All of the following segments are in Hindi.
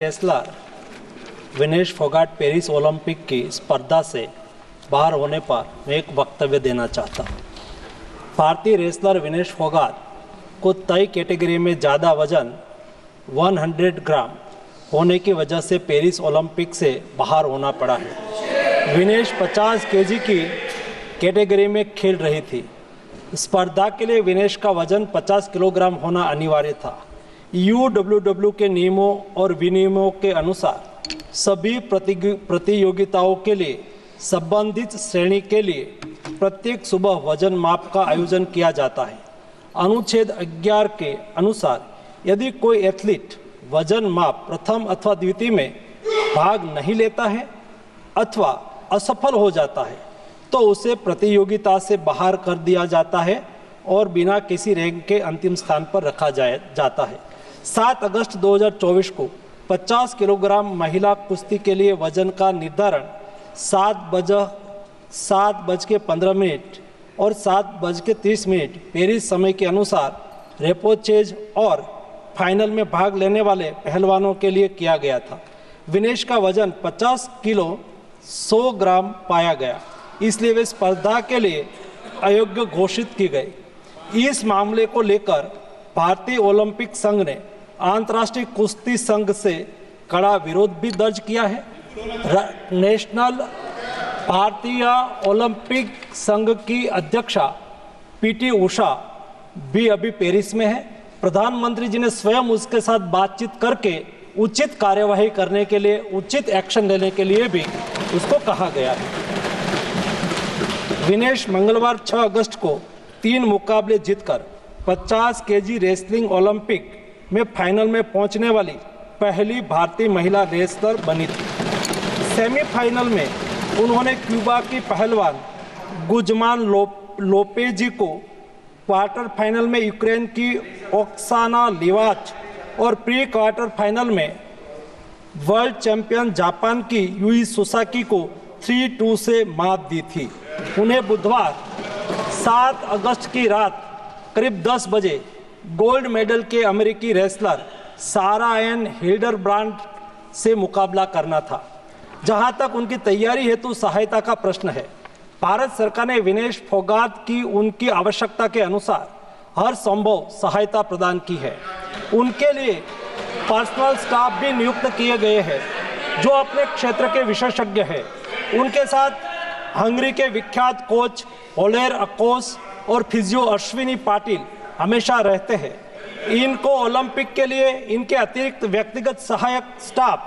Wrestler Vinesh Phogat Paris Olympic की स्पर्धा से बाहर होने पर मैं एक वक्तव्य देना चाहता हूँ। भारतीय रेसलर विनेश फोगाट को तय कैटेगरी में ज़्यादा वजन 100 ग्राम होने की वजह से पेरिस ओलंपिक से बाहर होना पड़ा है। विनेश 50 केजी की कैटेगरी में खेल रही थी। स्पर्धा के लिए विनेश का वजन 50 किलोग्राम होना अनिवार्य था। UWW के नियमों और विनियमों के अनुसार सभी प्रतियोगिताओं के लिए संबंधित श्रेणी के लिए प्रत्येक सुबह वजन माप का आयोजन किया जाता है। अनुच्छेद 11 के अनुसार यदि कोई एथलीट वजन माप प्रथम अथवा द्वितीय में भाग नहीं लेता है अथवा असफल हो जाता है तो उसे प्रतियोगिता से बाहर कर दिया जाता है और बिना किसी रैंक के अंतिम स्थान पर रखा जाता है। 7 अगस्त 2024 को 50 किलोग्राम महिला कुश्ती के लिए वजन का निर्धारण 7:15 और 7:30 पेरिस समय के अनुसार रेपोचेज और फाइनल में भाग लेने वाले पहलवानों के लिए किया गया था। विनेश का वजन 50 किलो 100 ग्राम पाया गया, इसलिए वे स्पर्धा के लिए अयोग्य घोषित की गई। इस मामले को लेकर भारतीय ओलंपिक संघ ने अंतर्राष्ट्रीय कुश्ती संघ से कड़ा विरोध भी दर्ज किया है। नेशनल भारतीय ओलंपिक संघ की अध्यक्षा PT उषा भी अभी पेरिस में है। प्रधानमंत्री जी ने स्वयं उसके साथ बातचीत करके उचित कार्यवाही करने के लिए, उचित एक्शन लेने के लिए भी उसको कहा गया है। विनेश मंगलवार 6 अगस्त को 3 मुकाबले जीतकर 50 केजी रेसलिंग ओलंपिक में फाइनल में पहुंचने वाली पहली भारतीय महिला रेसलर बनी थी। सेमीफाइनल में उन्होंने क्यूबा की पहलवान गुजमान लोपेजी को, क्वार्टर फाइनल में यूक्रेन की ओक्साना लिवाच और प्री क्वार्टर फाइनल में वर्ल्ड चैंपियन जापान की यूई सुसाकी को 3-2 से मात दी थी। उन्हें बुधवार 7 अगस्त की रात करीब 10 बजे गोल्ड मेडल के अमेरिकी रेसलर सारा एन हिल्डरब्रांड से मुकाबला करना था। जहां तक उनकी तैयारी हेतु सहायता का प्रश्न है, भारत सरकार ने विनेश फोगाट की उनकी आवश्यकता के अनुसार हर संभव सहायता प्रदान की है। उनके लिए पर्सनल स्टाफ भी नियुक्त किए गए हैं जो अपने क्षेत्र के विशेषज्ञ हैं। उनके साथ हंगरी के विख्यात कोच ओलेर अकोस और फिजियो अश्विनी पाटिल हमेशा रहते हैं। इनको ओलंपिक के लिए इनके अतिरिक्त व्यक्तिगत सहायक स्टाफ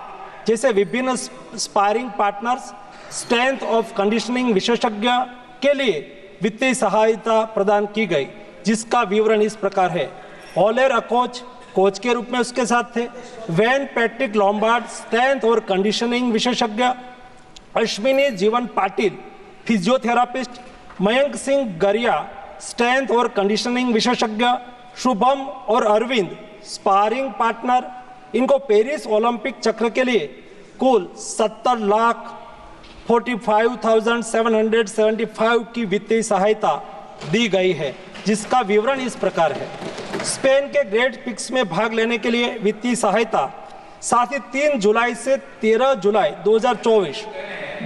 जैसे विभिन्न sparring partners, strength of conditioning विशेषज्ञ के लिए वित्तीय सहायता प्रदान की गई, जिसका विवरण इस प्रकार है। ओलेर अकोच कोच के रूप में उसके साथ थे, वैन पैट्रिक लॉम्बार्ड स्ट्रेंथ और कंडीशनिंग विशेषज्ञ, अश्विनी जीवन पाटिल फिजियोथेरापिस्ट, मयंक सिंह गरिया स्ट्रेंथ और कंडीशनिंग विशेषज्ञ, शुभम और अरविंद स्पारिंग पार्टनर। इनको पेरिस ओलंपिक चक्र के लिए कुल 70,45,775 की वित्तीय सहायता दी गई है, जिसका विवरण इस प्रकार है। स्पेन के ग्रेट पिक्स में भाग लेने के लिए वित्तीय सहायता, साथ ही 3 जुलाई से 13 जुलाई 2024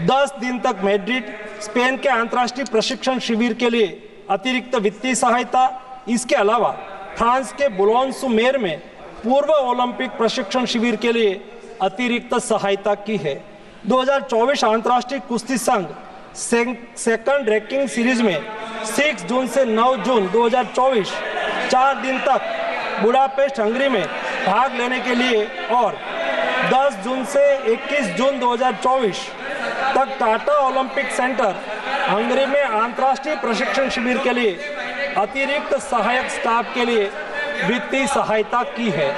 10 दिन तक मैड्रिड स्पेन के अंतर्राष्ट्रीय प्रशिक्षण शिविर के लिए अतिरिक्त वित्तीय सहायता। इसके अलावा फ्रांस के बुलोन-सू-मेर में पूर्व ओलंपिक प्रशिक्षण शिविर के लिए अतिरिक्त सहायता की है। 2024 अंतर्राष्ट्रीय कुश्ती संघ सेकंड रैंकिंग सीरीज में 6 जून से 9 जून 2024 4 दिन तक बुडापेस्ट हंगरी में भाग लेने के लिए और 10 जून से 21 जून 2024 तक टाटा ओलंपिक सेंटर हंगरी में अंतर्राष्ट्रीय प्रशिक्षण शिविर के लिए अतिरिक्त सहायक स्टाफ के लिए वित्तीय सहायता की है।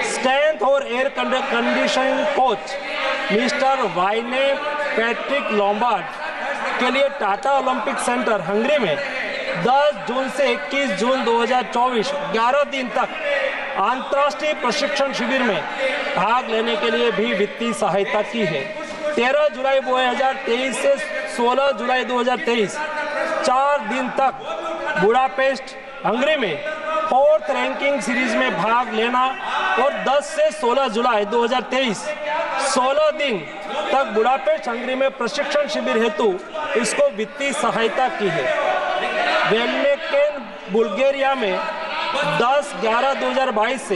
स्ट्रेंथ और air conditioning coach mister Wayne Patrick Lombard के लिए टाटा ओलंपिक सेंटर हंगरी में 10 जून से 21 जून 2024 11 दिन तक अंतर्राष्ट्रीय प्रशिक्षण शिविर में भाग लेने के लिए भी वित्तीय सहायता की है। 13 जुलाई 2023 से 16 जुलाई 2023 4 दिन तक बुडापेस्ट हंगरी में 4th रैंकिंग सीरीज में भाग लेना और 10 से 16 जुलाई 2023 16 दिन तक बुडापेस्ट हंगरी में प्रशिक्षण शिविर हेतु इसको वित्तीय सहायता की है। वेलनेकेन बुल्गारिया में 10/11/2022 से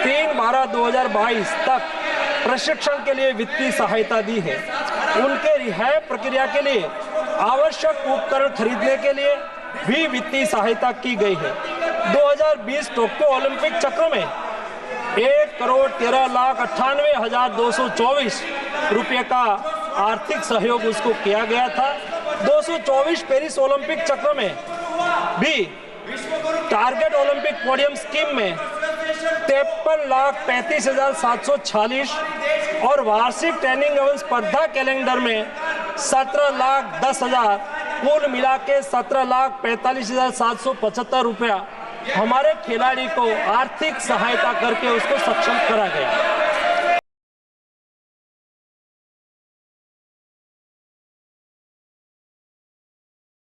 3/12/2022 तक प्रशिक्षण के लिए वित्तीय सहायता दी है। उनके रिहाई प्रक्रिया के लिए आवश्यक उपकरण खरीदने के लिए भी वित्तीय सहायता की गई है। 2020 टोक्यो ओलंपिक चक्र में 1,13,98,224 रुपये का आर्थिक सहयोग उसको किया गया था। 224 पेरिस ओलंपिक चक्र में भी टारगेट ओलंपिक पोडियम स्कीम में 53,35,746 और वार्षिक ट्रेनिंग एवं स्पर्धा कैलेंडर में 17,10,000 कुल मिला के 17,45,775 रुपया हमारे खिलाड़ी को आर्थिक सहायता करके उसको सक्षम करा गया।